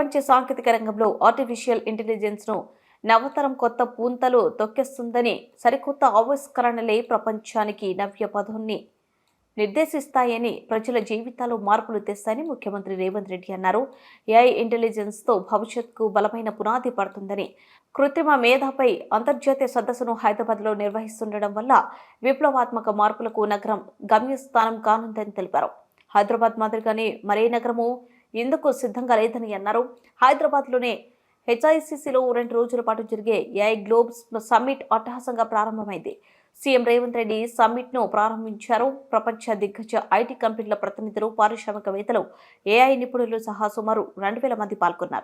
ప్రపంచ సాంకేతిక రంగంలో ఆర్టిఫిషియల్ ఇంటెలిజెన్స్ను నవతరం కొత్త పూంతలు తొక్కేస్తుందని, సరికొత్త ఆవిష్కరణలే ప్రపంచానికి నవ్య పథాన్ని నిర్దేశిస్తాయని, ప్రజల జీవితాల్లో మార్పులు తెస్తాయని ముఖ్యమంత్రి రేవంత్ రెడ్డి అన్నారు. ఏఐ ఇంటెలిజెన్స్తో భవిష్యత్తుకు బలమైన పునాది పడుతుందని, కృత్రిమ మేధపై అంతర్జాతీయ సదస్సును హైదరాబాద్లో నిర్వహిస్తుండడం వల్ల విప్లవాత్మక మార్పులకు నగరం గమ్యస్థానం కానుందని తెలిపారు. హైదరాబాద్ మాదిరిగానే మరే నగరము ఇందుకు సిద్ధంగా లేదని అన్నారు. హైదరాబాద్లోనే హెచ్ఐసిసిలో 2 రోజుల పాటు జరిగే ఏఐ గ్లోబ్ సమ్మిట్ అట్టహాసంగా ప్రారంభమైంది. సీఎం రేవంత్ రెడ్డి సమ్మిట్ను ప్రారంభించారు. ప్రపంచ దిగ్గజ ఐటీ కంపెనీల ప్రతినిధులు, పారిశ్రామికవేత్తలు, ఏఐ నిపుణులు సహా సుమారు 2000 మంది పాల్గొన్నారు.